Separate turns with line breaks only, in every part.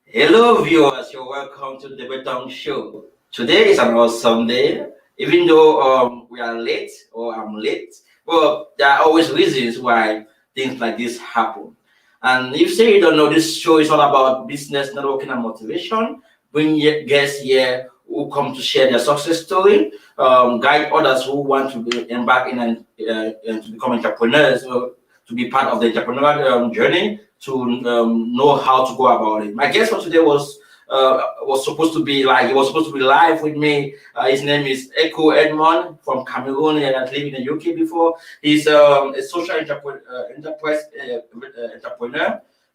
Hello, viewers. You're welcome to the Betong Show. Today is an awesome day. Even though we are late or I'm late, well, there are always reasons why things like this happen. And if you say you don't know, this show is all about business, networking, and motivation. Bring guests here who come to share their success story, guide others who want to embark in and to become entrepreneurs, to be part of the entrepreneurial journey, to know how to go about it. My guest for today was supposed to be like he was supposed to be live with me. His name is Echo Edmond from Cameroon and has lived in the UK before. He's a social entrepreneur,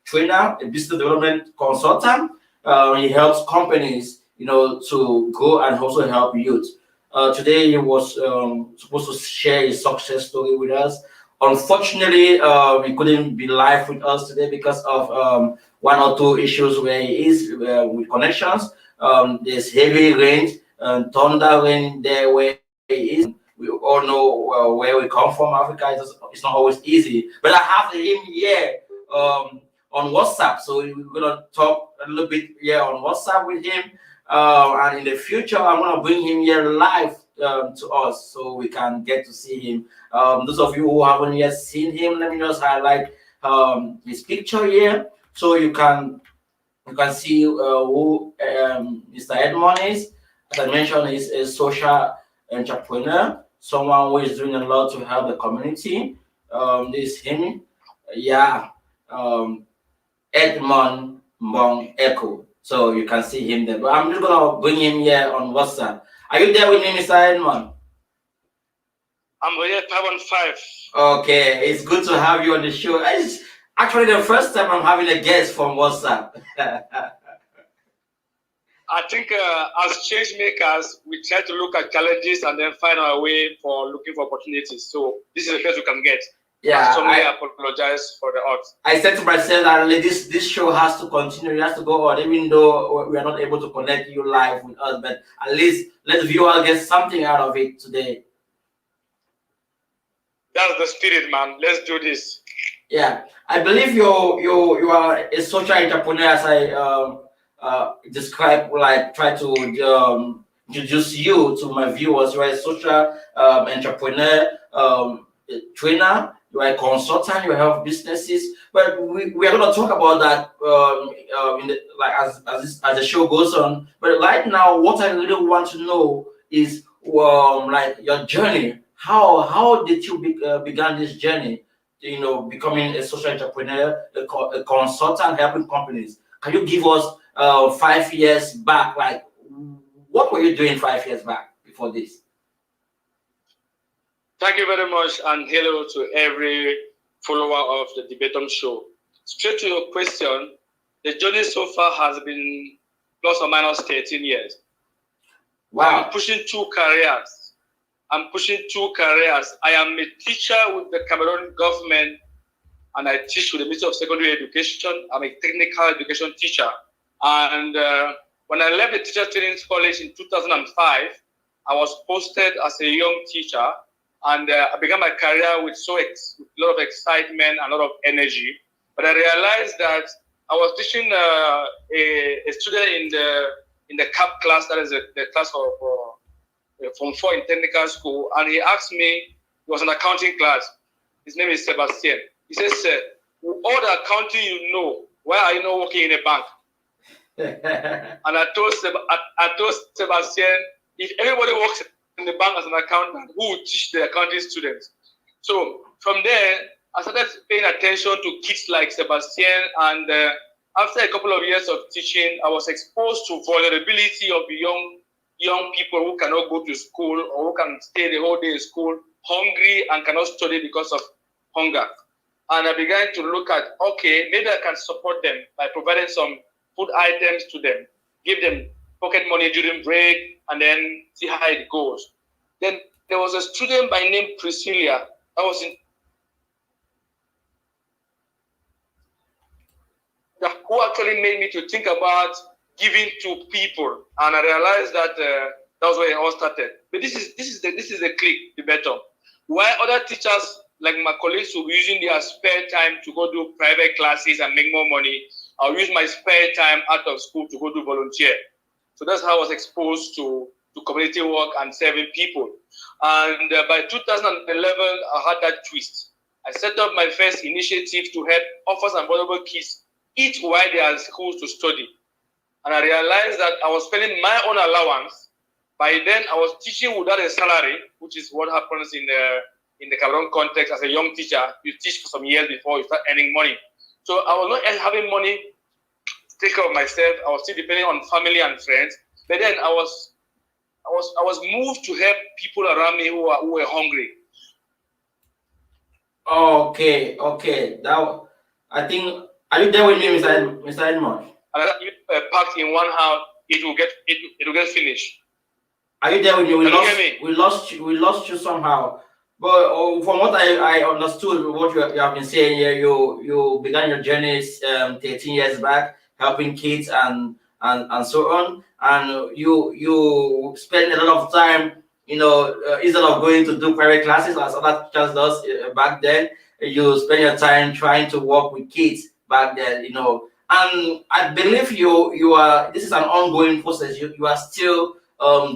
trainer, a business development consultant. He helps companies, to grow and also help youth. Today he was supposed to share his success story with us. Unfortunately, he couldn't be live with us today because of one or two issues where he is with connections. There's heavy rain and thunder rain there where he is. We all know where we come from, Africa. It's not always easy. But I have him here on WhatsApp, so we're gonna talk a little bit here on WhatsApp with him. And in the future, I'm gonna bring him here live to us so we can get to see him. Those of you who haven't yet seen him, let me just highlight his picture here so you can see who Mr. Edmond is. As I mentioned, he's a social entrepreneur, someone who is doing a lot to help the community. This is him, yeah, um, Edmond Mbong Echo. So you can see him there. But I'm just gonna bring him here on WhatsApp. Are you there with me, Mr. Edmond?
I'm here 515.
Okay, it's good to have you on the show. It's actually the first time I'm having a guest from WhatsApp.
I think as change makers, we try to look at challenges and then find our way for looking for opportunities. So this is the best we can get.
Yeah,
I apologize for the odds.
I said to myself that really this show has to continue, it has to go on, even though we are not able to connect you live with us, but at least let the viewer get something out of it today.
That's the spirit, man. Let's do this.
Yeah, I believe you are a social entrepreneur, as I describe, like try to introduce you to my viewers. You are a social entrepreneur, trainer. You are a consultant. You help businesses. But we are going to talk about that in the, like as the show goes on. But right now, what I really want to know is like your journey. How did you began this journey? Becoming a social entrepreneur, a consultant, helping companies. Can you give us 5 years back? Like, what were you doing 5 years back before this?
Thank you very much, and hello to every follower of the Debatum Show. Straight to your question, the journey so far has been plus or minus 13 years.
Wow.
I'm pushing two careers. I am a teacher with the Cameroon government, and I teach with the Ministry of Secondary Education. I'm a technical education teacher. And when I left the Teacher Training College in 2005, I was posted as a young teacher, and I began my career with a lot of excitement and a lot of energy. But I realized that I was teaching a student in the CAP class, that is the class for Form 4 in technical school, and he asked me, he was an accounting class. His name is Sebastian. He says, "Sir, with all the accounting you know, why are you not working in a bank?" And I told Sebastian, if everybody works in the bank as an accountant, who would teach the accounting students? So from there, I started paying attention to kids like Sebastian, and after a couple of years of teaching, I was exposed to vulnerability of young people who cannot go to school or who can stay the whole day in school, hungry and cannot study because of hunger. And I began to look at, okay, maybe I can support them by providing some food items to them, give them pocket money during break, and then see how it goes. Then there was a student by name Priscilla that was who actually made me to think about giving to people, and I realized that that was where it all started. But this is the click, the better. While other teachers like my colleagues will be using their spare time to go do private classes and make more money, I'll use my spare time out of school to go do volunteer. So that's how I was exposed to community work and serving people. And by 2011, I had that twist. I set up my first initiative to help orphans and vulnerable kids eat while they are in schools to study. And I realized that I was spending my own allowance. By then, I was teaching without a salary, which is what happens in the Cameroon context. As a young teacher, you teach for some years before you start earning money. So I was not having money to take care of myself. I was still depending on family and friends. But then I was moved to help people around me who were hungry.
Okay. Now, I think, are you there with me, Mr. Edmond?
And packed in one house, it will get finished.
Are you there with me? We lost you somehow. But from what I understood, what you have been saying here, you began your journey 13 years back, helping kids and so on, and you spend a lot of time, instead of going to do private classes as other teachers does back then, you spend your time trying to work with kids back then, and I believe this is an ongoing process. You are still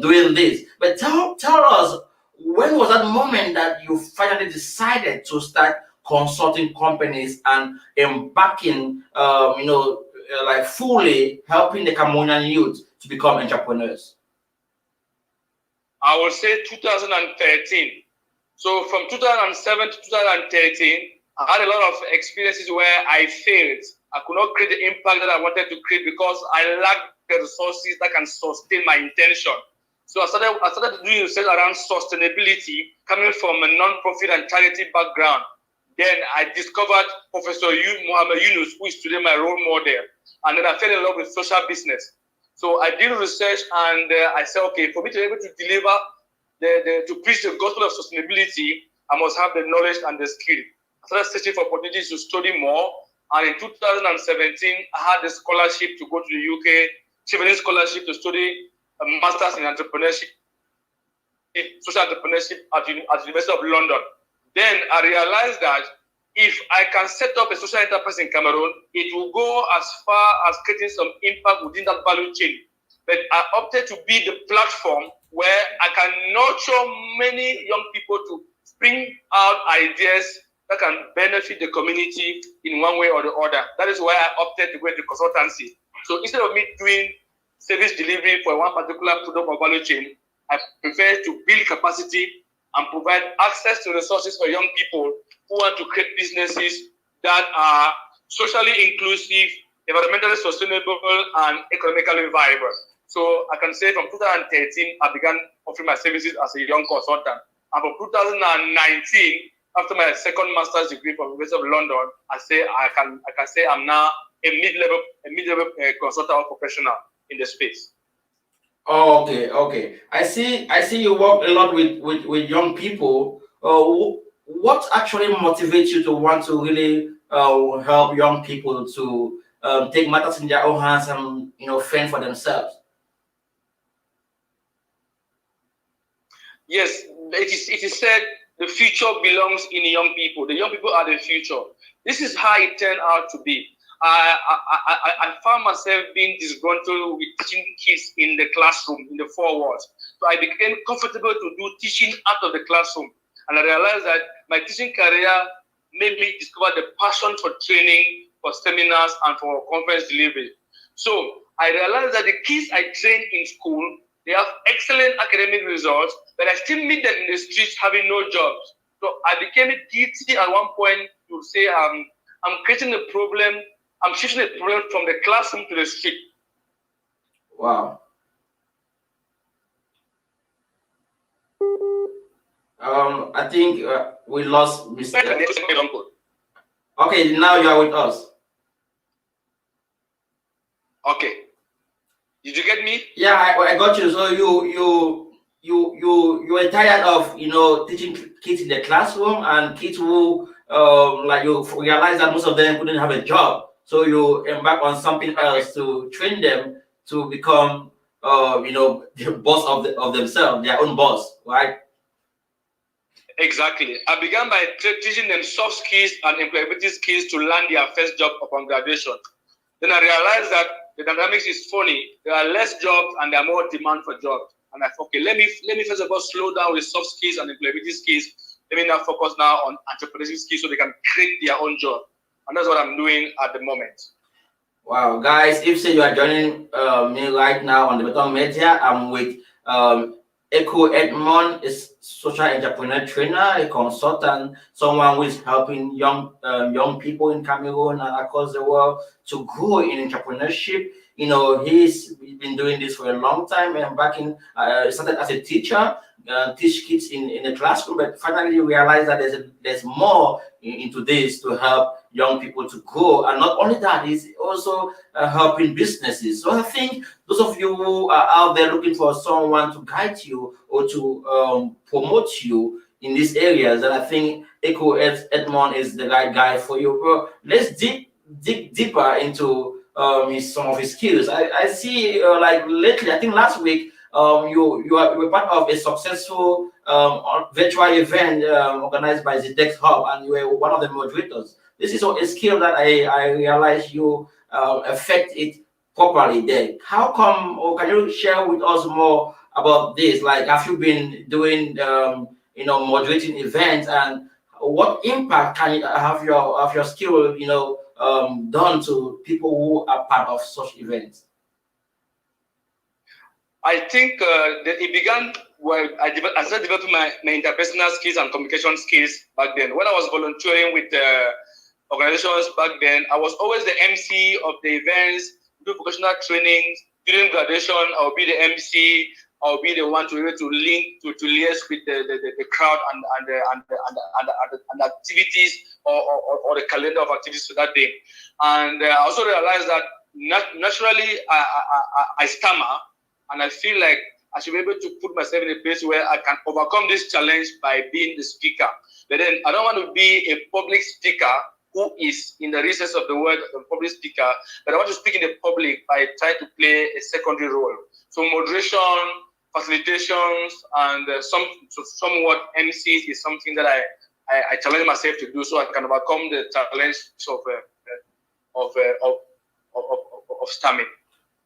doing this, but tell us, when was that moment that you finally decided to start consulting companies and embarking, like fully helping the Cameroonian youth to become entrepreneurs?
I will say 2013. So from 2007 to 2013, I had a lot of experiences where I failed. I could not create the impact that I wanted to create because I lacked the resources that can sustain my intention. So I started doing research around sustainability, coming from a non-profit and charity background. Then I discovered Professor Mohammed Yunus, who is today my role model. And then I fell in love with social business. So I did research, and I said, okay, for me to be able to deliver, to preach the gospel of sustainability, I must have the knowledge and the skill. I started searching for opportunities to study more. And in 2017, I had the scholarship to go to the UK, Chevening scholarship to study a master's in entrepreneurship, social entrepreneurship at the University of London. Then I realized that if I can set up a social enterprise in Cameroon, it will go as far as creating some impact within that value chain. But I opted to be the platform where I can nurture many young people to bring out ideas that can benefit the community in one way or the other. That is why I opted to go into consultancy. So instead of me doing service delivery for one particular product or value chain, I prefer to build capacity and provide access to resources for young people who want to create businesses that are socially inclusive, environmentally sustainable, and economically viable. So I can say from 2013, I began offering my services as a young consultant. And from 2019, after my second master's degree from the University of London, I can say I'm now a mid-level consultant or professional in the space.
Oh, okay. I see you work a lot with young people. What actually motivates you to want to really help young people to take matters in their own hands and fend for themselves?
Yes, it is said the future belongs in young people. The young people are the future. This is how it turned out to be. I found myself being disgruntled with teaching kids in the classroom, in the four walls. So I became comfortable to do teaching out of the classroom. And I realized that my teaching career made me discover the passion for training, for seminars, and for conference delivery. So I realized that the kids I train in school, they have excellent academic results, but I still meet them in the streets having no jobs. So I became guilty at one point to say I'm creating a problem. I'm shifting the problem from the classroom to the street.
Wow. I think we lost Mr. Okay, now you are with us.
Okay. Did you get me?
Yeah, I got you. So you were tired of teaching kids in the classroom, and kids who like you realize that most of them couldn't have a job. So you embark on something else to train them to become the boss of themselves, their own boss, right?
Exactly. I began by teaching them soft skills and employability skills to land their first job upon graduation. Then I realized that the dynamics is funny. There are less jobs and there are more demand for jobs. And I thought, okay, let me first of all slow down with soft skills and employability skills. Let me now focus now on entrepreneurship skills so they can create their own job. And that's what I'm doing at the moment.
Wow, guys, if say you are joining me right now on the Beton Media, I'm with Edmond, is social entrepreneur trainer, a consultant, someone who is helping young people in Cameroon and across the world to grow in entrepreneurship. You know, he's been doing this for a long time, and back in started as a teacher, teach kids in the classroom, but finally realized that there's more into this to help young people to grow. And not only that, he's also helping businesses. So I think those of you who are out there looking for someone to guide you or to promote you in these areas, and I think Edmond is the right guy for you. But let's dig deeper into some of his skills. I see like lately, I think last week, you were part of a successful virtual event organized by the Dex Hub, and you were one of the moderators. This is a skill that I realize you affect it properly there. How come, or can you share with us more about this? Like, have you been doing, moderating events, and what impact can you have your skill, done to people who are part of such events?
I think it began when I started developing my interpersonal skills and communication skills back then. When I was volunteering with organizations back then, I was always the MC of the events, do vocational trainings. During graduation, I'll be the MC. I'll be the one to be able to link to liaise with the crowd and the activities or the calendar of activities for that day. And I also realized that naturally I stammer, and I feel like I should be able to put myself in a place where I can overcome this challenge by being the speaker. But then I don't want to be a public speaker who is in the recess of the word of public speaker, but I want to speak in the public by trying to play a secondary role. So moderation, facilitations, and somewhat MCs is something that I challenge myself to do, so I can overcome the challenge of stammering.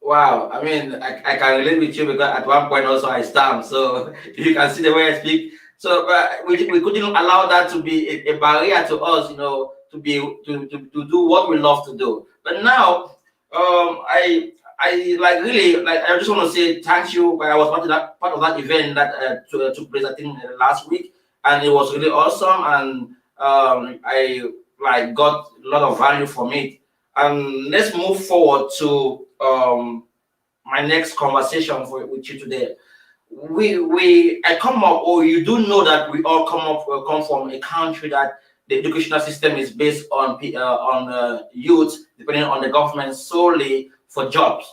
Wow, I mean, I can relate with you because at one point also I stammer. So you can see the way I speak. So we couldn't allow that to be a barrier to us, to do what we love to do. But now, I like really like I just want to say thank you. I was part of that event that took place I think last week, and it was really awesome, and I like got a lot of value from it. And let's move forward to my next conversation with you today. I come up, or you do know that we all come from a country that the educational system is based on youth depending on the government solely for jobs.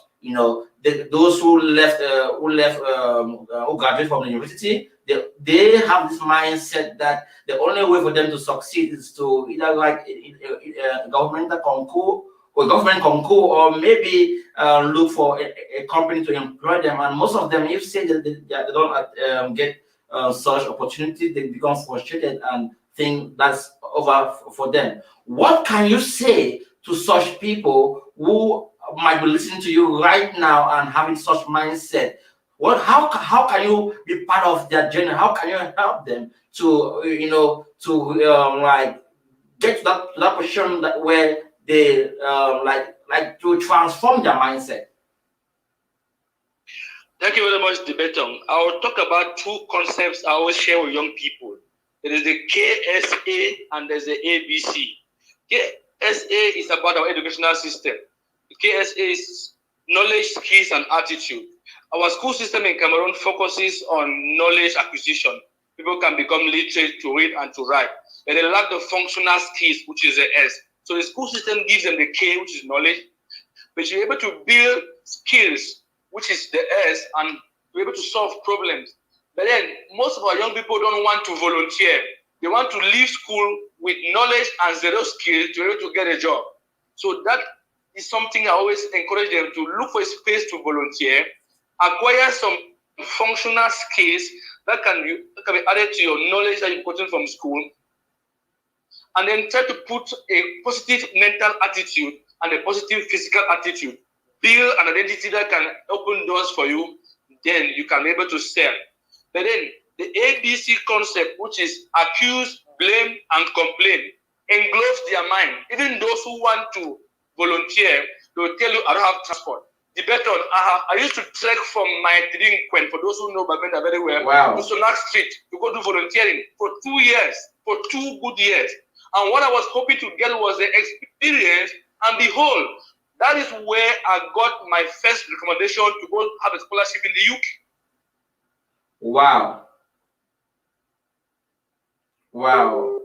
Those who graduate from the university, they have this mindset that the only way for them to succeed is to either write a governmental concours or maybe look for a company to employ them. And most of them, if say that they don't get such opportunity, they become frustrated and think that's over for them. What can you say to such people who might be listening to you right now and having such mindset? How can you be part of their journey? How can you help them to like get to that position where they like to transform their mindset?
Thank you very much, Debeton. I will talk about two concepts I always share with young people. There is the KSA and there's the ABC. KSA is about our educational system. The KSA is knowledge, skills, and attitude. Our school system in Cameroon focuses on knowledge acquisition. People can become literate to read and to write, but they lack the functional skills, which is the S. So the school system gives them the K, which is knowledge, but you're able to build skills, which is the S, and be able to solve problems. But then most of our young people don't want to volunteer. They want to leave school with knowledge and zero skills to be able to get a job. So that is something I always encourage them to look for a space to volunteer, acquire some functional skills that can be added to your knowledge that you've gotten from school, and then try to put a positive mental attitude and a positive physical attitude, build an identity that can open doors for you, then you can be able to sell. But then the ABC concept, which is accuse, blame, and complain, engulfs their mind. Even those who want to volunteer, they will tell you, I don't have transport. The better I used to trek from my delinquent, for those who know Bamenda very well, to Sonak Street to go do volunteering for 2 years, for 2 good years. And what I was hoping to get was the experience, and behold, that is where I got my first recommendation to go have a scholarship in the UK.
Wow. Wow.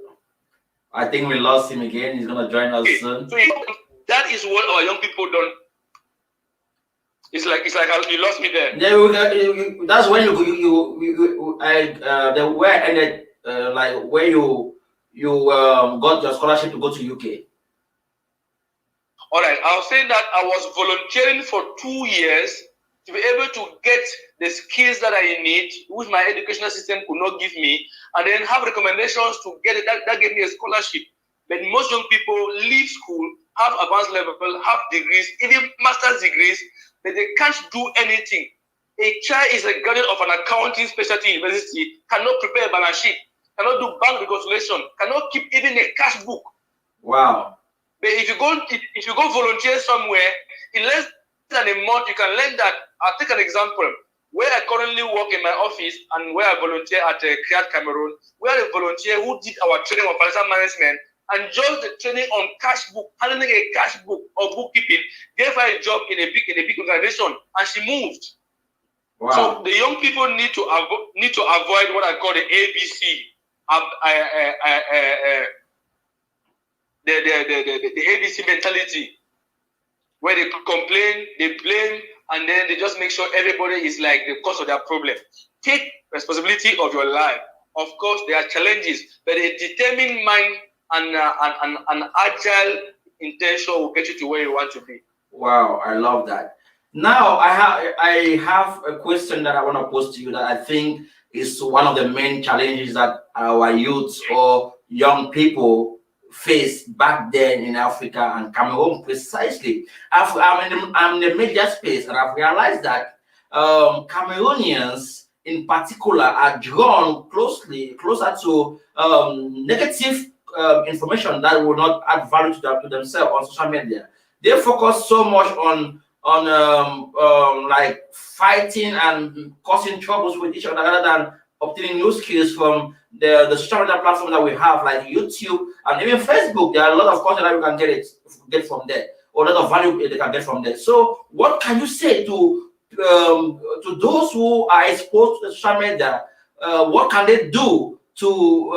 I think we lost him again. He's going to join us soon.
So that is what our young people don't. It's like you lost me there.
Yeah, that's when the where ended, like where you got your scholarship to go to UK.
All right, I was saying that I was volunteering for 2 years to be able to get the skills that I need, which my educational system could not give me, and then have recommendations to get it. That gave me a scholarship. But most young people leave school, have advanced level, have degrees, even master's degrees, but they can't do anything. A child is a graduate of an accounting specialty university, cannot prepare a balance sheet, cannot do bank reconciliation, cannot keep even a cash book.
Wow.
But if you go volunteer somewhere, in less than a month, you can learn that. I'll take an example. Where I currently work in my office and where I volunteer at Create Cameroon, we had a volunteer who did our training on financial management, and just the training on cash book, handling a cash book or bookkeeping, gave her a job in a big organization, and she moved.
Wow.
So the young people need to avoid what I call the ABC, the ABC mentality, where they complain, they blame, and then they just make sure everybody is like the cause of their problem. Take responsibility of your life. Of course, there are challenges, but a determined mind and an agile intention will get you to where you want to be.
Wow, I love that. Now I have a question that I want to pose to you that I think is one of the main challenges that our youth or young people face back then in Africa and Cameroon precisely. I'm in the media space, and I've realized that Cameroonians in particular are drawn closer to negative information that will not add value to themselves on social media. They focus so much on like fighting and causing troubles with each other rather than obtaining new skills from the social media platform that we have, like YouTube and even Facebook. There are a lot of content that you can get from there, or a lot of value they can get from there. So what can you say to those who are exposed to social media? What can they do to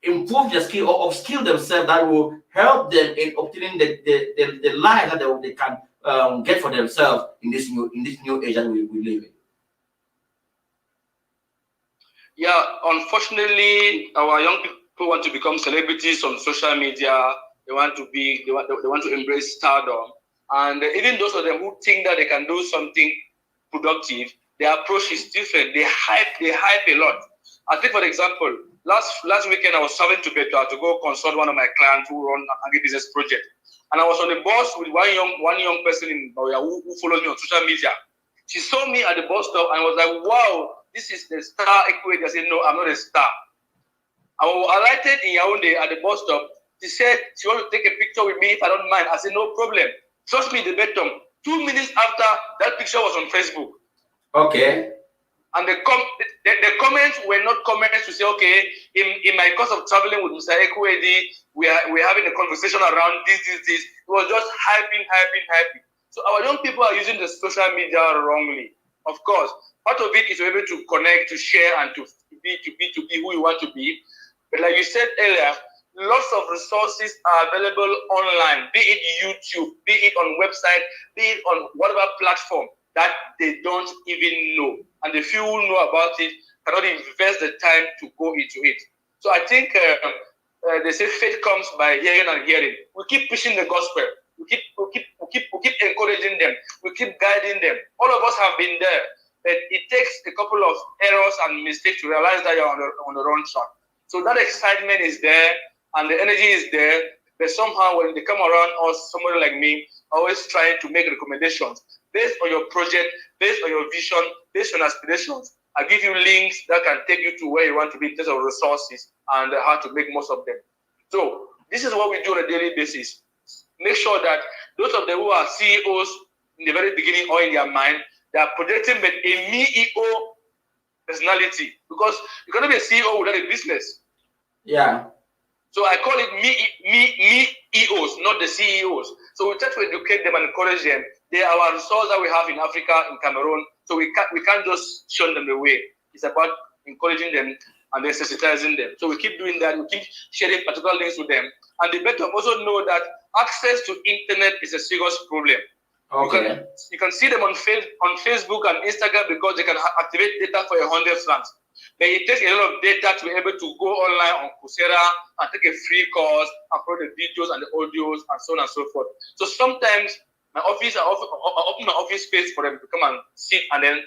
improve their skill or upskill themselves that will help them in obtaining the life that they can get for themselves in this new age that we live in?
Yeah, unfortunately, our young people want to become celebrities on social media. They want to embrace stardom, and even those of them who think that they can do something productive, their approach is different. They hype a lot. I think, for example, last weekend I was traveling to Betua to go consult one of my clients who run an agribusiness project, and I was on the bus with one young person in Bawia who follows me on social media. She saw me at the bus stop and was like, "Wow, this is the star equity." I said, "No, I'm not a star." I alighted in Yaoundé at the bus stop. She said she wanted to take a picture with me if I don't mind. I said, "No problem. Trust me, the better." 2 minutes after, that picture was on Facebook.
Okay. And
the comments were not comments to say, okay, in my course of traveling with Mr. Ekwedi, we're having a conversation around this. It was just hyping. So our young people are using the social media wrongly. Of course, part of it is to be able to connect, to share, and to be who you want to be. But like you said earlier, lots of resources are available online, be it YouTube, be it on website, be it on whatever platform that they don't even know. And the few who know about it cannot invest the time to go into it. So I think they say faith comes by hearing and hearing. We keep pushing the gospel. We keep encouraging them. We keep guiding them. All of us have been there. But it takes a couple of errors and mistakes to realize that you're on the wrong track. So that excitement is there and the energy is there. but somehow when they come around us, somebody like me, always trying to make recommendations based on your project, based on your vision, based on aspirations. I give you links that can take you to where you want to be in terms of resources and how to make most of them. So this is what we do on a daily basis. Make sure that those of them who are CEOs in the very beginning or in their mind, they are projecting a me-EO personality, because you cannot be a CEO without a business.
Yeah.
So I call it me-EOs, not the CEOs. So we try to educate them and encourage them. They are our resource that we have in Africa, in Cameroon. So we can't just shun them away. It's about encouraging them and then sensitizing them. So we keep doing that. We keep sharing particular links with them. And they better also know that access to internet is a serious problem.
Okay.
You can see them on Facebook and Instagram because they can activate data for 100 francs. But it takes a lot of data to be able to go online on Coursera and take a free course and upload the videos and the audios and so on and so forth. So sometimes I open my office space for them to come and sit and then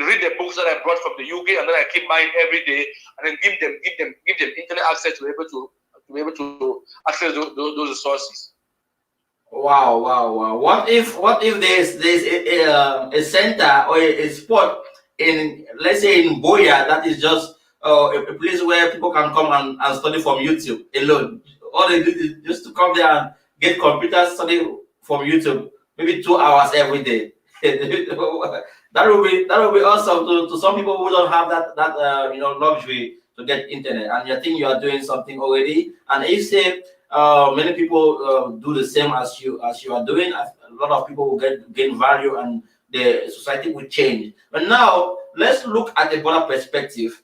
read the books that I brought from the UK and then I keep buying every day, and then give them internet access to be able to access those resources.
Wow. What if there's a center or a spot in, let's say, in Boya, that is just a place where people can come and study from YouTube alone. All they do is just to come there and get computer study from YouTube, maybe 2 hours every day. that will be awesome to some people who don't have that luxury to get internet. And you think you are doing something already. And if say many people do the same as you are doing, a lot of people will gain value and the society will change. But now let's look at a broader perspective.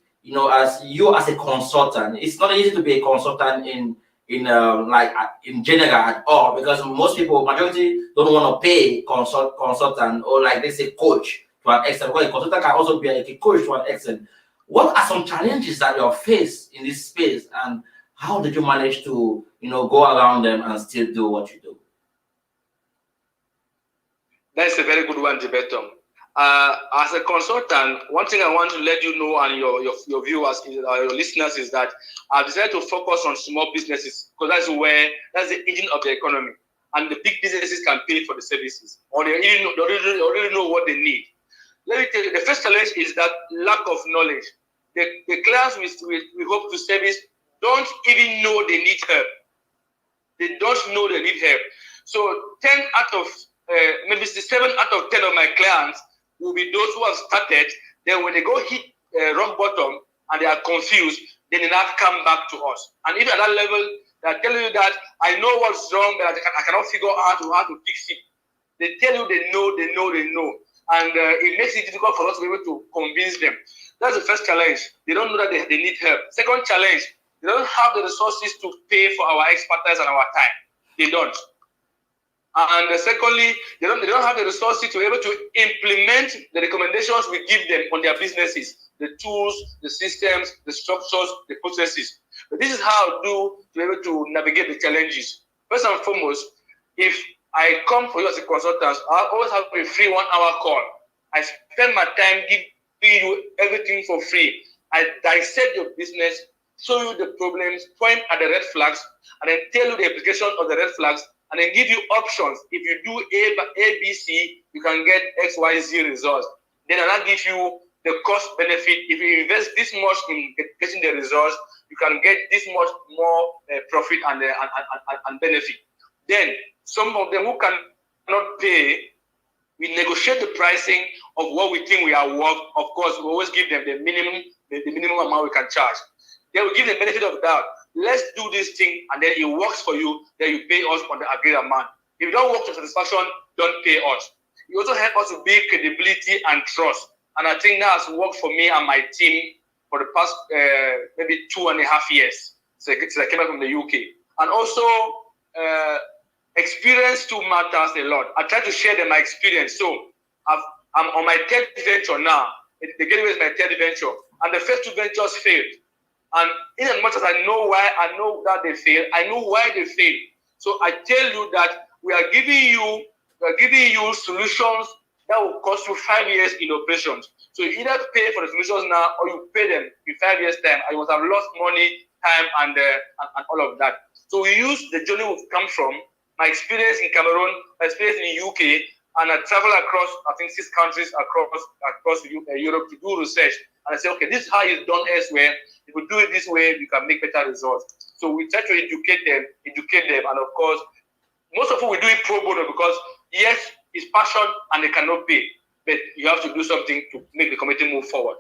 As you as a consultant, it's not easy to be a consultant in general at all, because majority don't want to pay consultant, or like they say coach to an extent, because a consultant can also be a coach to an extent. What are some challenges that you face in this space, and how did you manage to go around them and still do what you do?
That's a very good one, Tibeton. As a consultant, one thing I want to let you know, and your viewers, your listeners, is that I've decided to focus on small businesses, because that's the engine of the economy, and the big businesses can pay for the services, or they already know what they need. Let me tell you, the first challenge is that lack of knowledge. The clients we hope to service don't even know they need help. They don't know they need help. So 10 out of maybe 7 out of 10 of my clients will be those who have started. Then when they go hit rock bottom and they are confused, then they now come back to us. And if at that level, they're telling you that I know what's wrong, but I cannot figure out how to fix it. They tell you they know. And it makes it difficult for us to be able to convince them. That's the first challenge. They don't know that they need help. Second challenge, they don't have the resources to pay for our expertise and our time. They don't. And secondly, they don't have the resources to be able to implement the recommendations we give them on their businesses, the tools, the systems, the structures, the processes. But this is how I do to be able to navigate the challenges. First and foremost, if I come for you as a consultant, I always have a free 1 hour call. I spend my time giving you everything for free. I dissect your business, show you the problems, point at the red flags, and then tell you the application of the red flags, and then give you options. If you do A, B, C, you can get X, Y, Z results. Then I'll give you the cost benefit. If you invest this much in getting the results, you can get this much more profit and benefit. Then some of them who cannot pay, we negotiate the pricing of what we think we are worth. Of course, we always give them the minimum amount we can charge. Then we give the benefit of doubt. Let's do this thing, and then it works for you, then you pay us on the agreed amount. If you don't work to satisfaction, don't pay us. You also help us to build credibility and trust. And I think that has worked for me and my team for the past maybe 2.5 years since I came back from the UK. And also, experience too matters a lot. I try to share my experience. So I'm on my third venture now. The Gateway is my third venture. And the first 2 ventures failed. And in as much as I know that they failed, I know why they failed. So I tell you that we are giving you solutions that will cost you 5 years in operations. So you either pay for the solutions now, or you pay them in 5 years' time, and you must have lost money, time, and all of that. So we use the journey we've come from, my experience in Cameroon, my experience in the UK, and I travel across, I think, 6 countries across Europe to do research. And I say, okay, this is how it's done elsewhere. If we do it this way, we can make better results. So we try to educate them, and of course, most of it we do it pro bono because yes, it's passion and they cannot pay, but you have to do something to make the community move forward.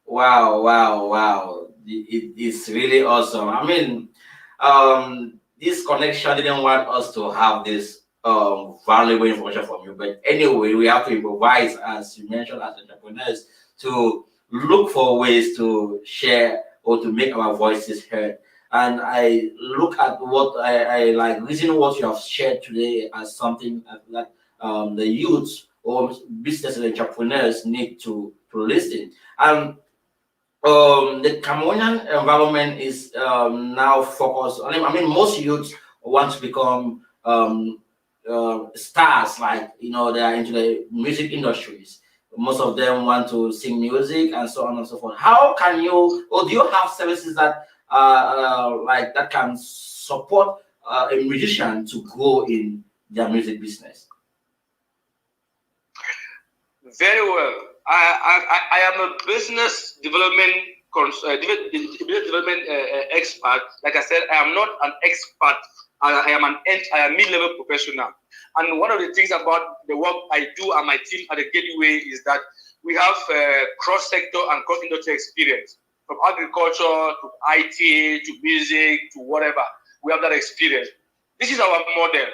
Wow, wow, wow. It's really awesome. I mean, this connection didn't want us to have this valuable information from you. But anyway, we have to improvise, as you mentioned, as entrepreneurs, to look for ways to share or to make our voices heard. And I look at what I like, reason what you have shared today as something that the youth or business entrepreneurs need to listen. And the Cameroonian environment is now focused. I mean, most youths want to become stars, like they are into the music industries. Most of them want to sing music and so on and so forth. How can you, or do you have services that like that can support a musician to grow in their music business?
Very well. I am a business development expert. Like I said, I am not an expert. I am a mid-level professional. And one of the things about the work I do and my team at the Gateway is that we have cross-sector and cross-industry experience, from agriculture to IT to music to whatever. We have that experience. This is our model.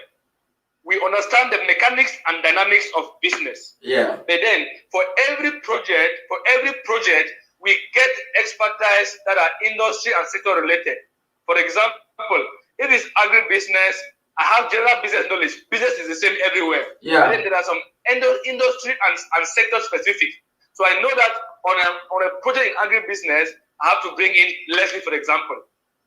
We understand the mechanics and dynamics of business.
Yeah.
But then for every project, we get expertise that are industry and sector related. For example, if it's agribusiness, I have general business knowledge. Business is the same everywhere.
Yeah.
And then there are some industry and sector specific. So I know that on a project in agribusiness, I have to bring in Leslie, for example.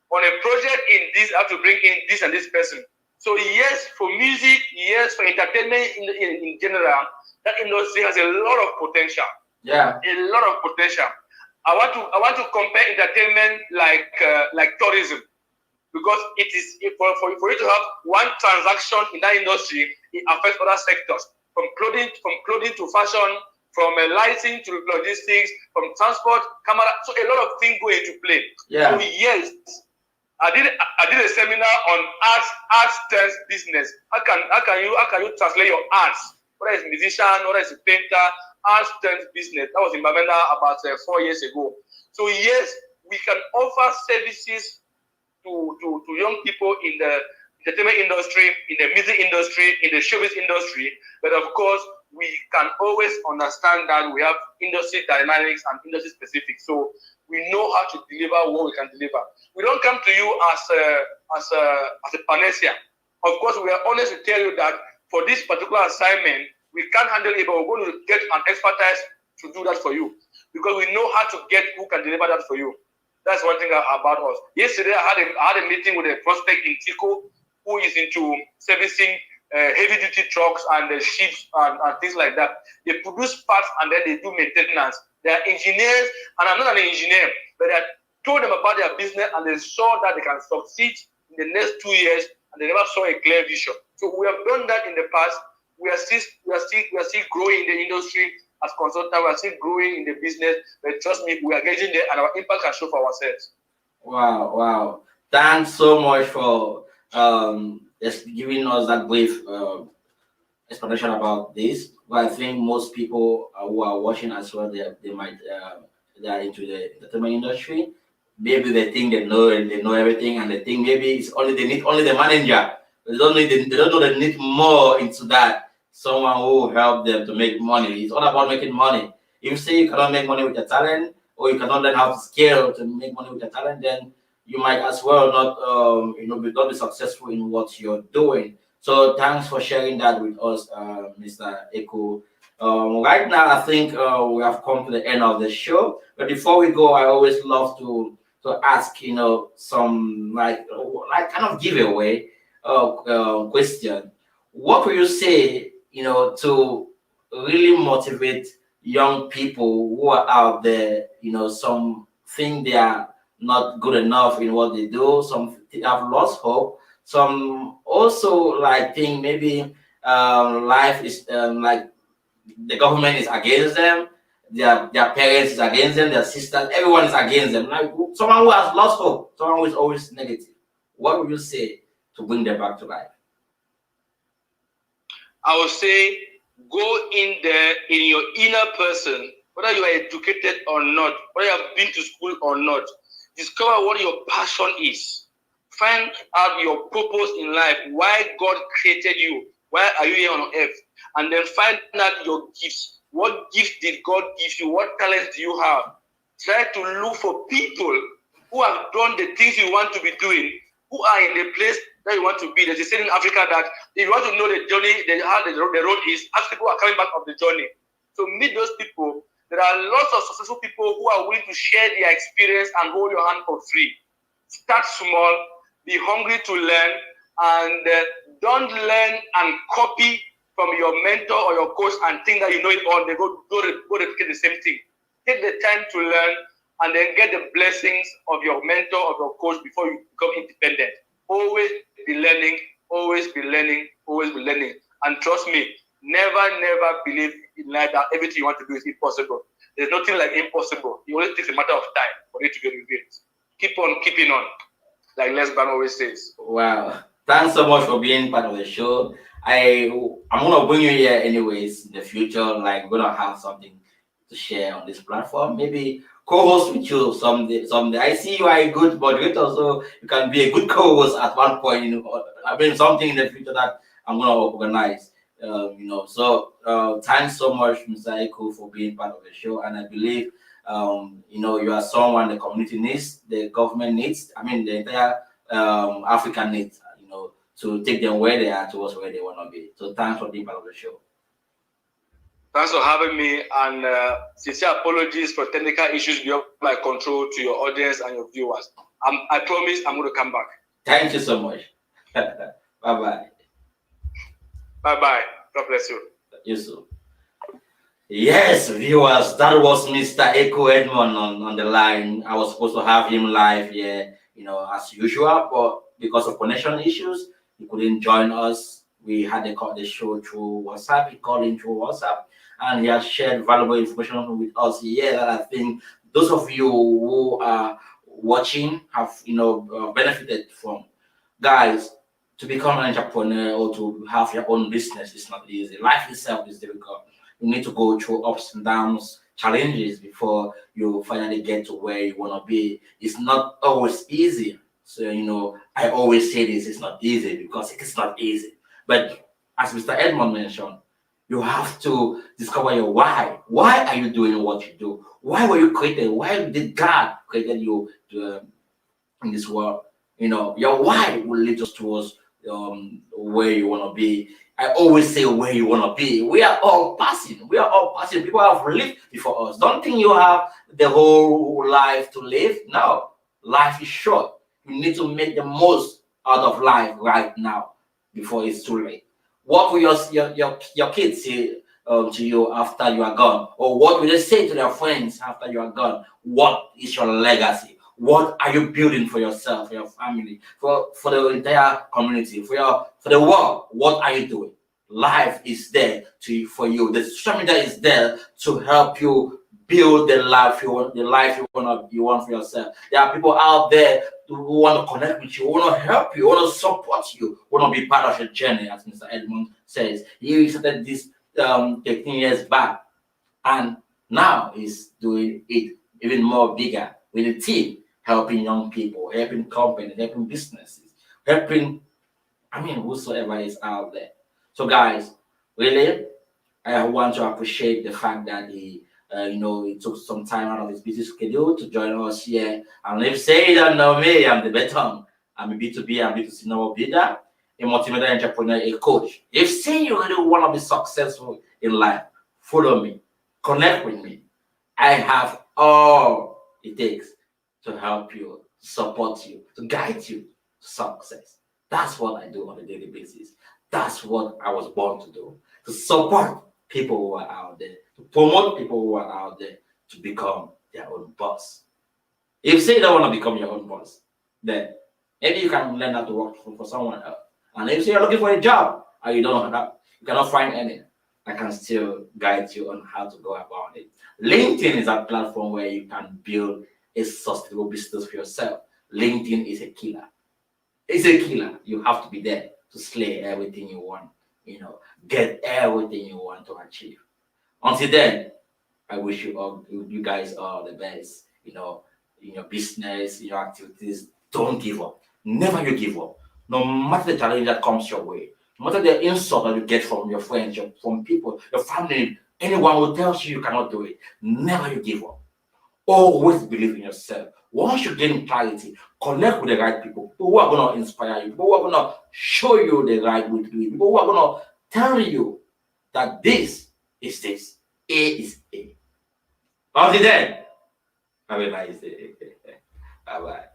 On a project in this, I have to bring in this and this person. So yes, for music, yes, for entertainment in general, that industry has a lot of potential.
Yeah.
A lot of potential. I want to compare entertainment like tourism, because it is for you to have one transaction in that industry, it affects other sectors, from clothing to fashion, from lighting to logistics, from transport, camera. So a lot of things go into play.
Yeah.
So yes, I did a seminar on arts turns business. How can you translate your arts? Whether it's musician, whether it's a painter, arts turns business. That was in Bamenda about 4 years ago. So yes, we can offer services to young people in the entertainment industry, in the music industry, in the showbiz industry. But of course, we can always understand that we have industry dynamics and industry specific. So we know how to deliver what we can deliver. We don't come to you as a panacea. Of course, we are honest to tell you that for this particular assignment, we can't handle it, but we're going to get an expertise to do that for you, because we know how to get who can deliver that for you. That's one thing about us. Yesterday, I had a meeting with a prospect in Tico who is into servicing heavy-duty trucks and ships and things like that. They produce parts and then they do maintenance. They are engineers, and I'm not an engineer, but I told them about their business and they saw that they can succeed in the next 2 years, and they never saw a clear vision. So we have done that in the past. We are still growing in the industry as consultants. We are still growing in the business, but trust me, we are getting there, and our impact can show for ourselves.
Wow. Thanks so much for just giving us that brief explanation about this. But I think most people who are watching as well, they are into the entertainment industry. Maybe they think they know everything, and they think maybe they need only the manager. They don't know they need more into that. Someone who will help them to make money. It's all about making money. If you say you cannot make money with your talent, or you cannot learn how to scale to make money with your talent, then you might as well not be successful in what you're doing. So thanks for sharing that with us, Mr. Eko. Right now, I think we have come to the end of the show. But before we go, I always love to ask, some like kind of giveaway question. What will you say, to really motivate young people who are out there, some think they are not good enough in what they do, some have lost hope, Some also like think maybe life is like the government is against them, their parents is against them, their sisters, everyone is against them. Like someone who has lost hope, someone who is always negative. What would you say to bring them back to life?
I would say go in there in your inner person, whether you are educated or not, whether you have been to school or not. Discover what your passion is. Find out your purpose in life, why God created you, why are you here on earth, and then find out your gifts. What gifts did God give you? What talents do you have? Try to look for people who have done the things you want to be doing, who are in the place that you want to be. There's a saying in Africa that if you want to know the journey, how the road is, ask people who are coming back of the journey. So meet those people. There are lots of successful people who are willing to share their experience and hold your hand for free. Start small, be hungry to learn, and don't learn and copy from your mentor or your coach and think that you know it all. They go replicate the same thing. Take the time to learn and then get the blessings of your mentor or your coach before you become independent. Always be learning, always be learning, always be learning. And trust me, never believe in life that everything you want to do is impossible. There's nothing like impossible. It only takes a matter of time for it to get revealed. Keep on keeping on, like Les Ban always says.
Wow. Thanks so much for being part of the show. I'm gonna bring you here anyways in the future. Like we're gonna have something to share on this platform. Maybe co-host with you someday. Someday. I see you are a good moderator, so you can be a good co-host at one point. You know, I mean something in the future that I'm gonna organize. Thanks so much, Mr. Eko, for being part of the show. And I believe you are someone the community needs, the government needs. I mean the entire Africa needs. To take them where they are towards where they want to be. So thanks for being part of the show.
Thanks for having me, and sincere apologies for technical issues beyond my control to your audience and your viewers. I promise I'm going to come back.
Thank you so much. Bye-bye.
Bye-bye. God bless you.
You too. Yes, viewers, that was Mr. Eko Edmond on the line. I was supposed to have him live here, as usual, but because of connection issues, he couldn't join us. We had to call the show through WhatsApp. He called in through WhatsApp, and he has shared valuable information with us here that I think those of you who are watching have benefited from. Guys, to become an entrepreneur or to have your own business is not easy. Life itself is difficult. You need to go through ups and downs, challenges before you finally get to where you want to be. It's not always easy. So, I always say this, it's not easy because it's not easy. But as Mr. Edmond mentioned, you have to discover your why. Why are you doing what you do? Why were you created? Why did God created you in this world? Your why will lead us towards where you want to be. I always say where you want to be. We are all passing. We are all passing. People have lived before us. Don't think you have the whole life to live. No, life is short. You need to make the most out of life right now before it's too late. What will your kids say to you after you are gone? Or what will they say to their friends after you are gone? What is your legacy? What are you building for yourself, for your family, for the entire community, for the world? What are you doing? Life is there for you. The social media is there to help you build the life you want, you want for yourself. There are people out there who want to connect with you, who want to help you, who want to support you, who want to be part of your journey, as Mr. Edmond says. He started this 13 years back, and now he's doing it even more bigger with a team, helping young people, helping companies, helping businesses, helping, whosoever is out there. So, guys, really, I want to appreciate the fact that he took some time out of his busy schedule to join us here. And if say you don't know me, I'm the Beton. I'm a B2B and B2C novel builder, a motivator, entrepreneur, a coach. If say you really want to be successful in life, follow me, connect with me. I have all it takes to help you, support you, to guide you to success. That's what I do on a daily basis. That's what I was born to do, to support people who are out there, to promote people who are out there to become their own boss. If you say you don't want to become your own boss, then Maybe you can learn how to work for someone else. And if you say you're looking for a job and you don't know how, you cannot find any, I can still guide you on how to go about it. LinkedIn is a platform where you can build a sustainable business for yourself. LinkedIn is a killer. It's a killer. You have to be there to slay everything you want, get everything you want to achieve. Until then, I wish you guys all the best, in your business, in your activities. Don't give up. Never you give up. No matter the challenge that comes your way, no matter the insult that you get from your friends, from people, your family, anyone who tells you you cannot do it, never you give up. Always believe in yourself. Once you gain clarity, connect with the right people who are going to inspire you, people who are going to show you the right way to do it, people who are going to tell you that this is this, A is A. Until then, have a nice day. Bye bye.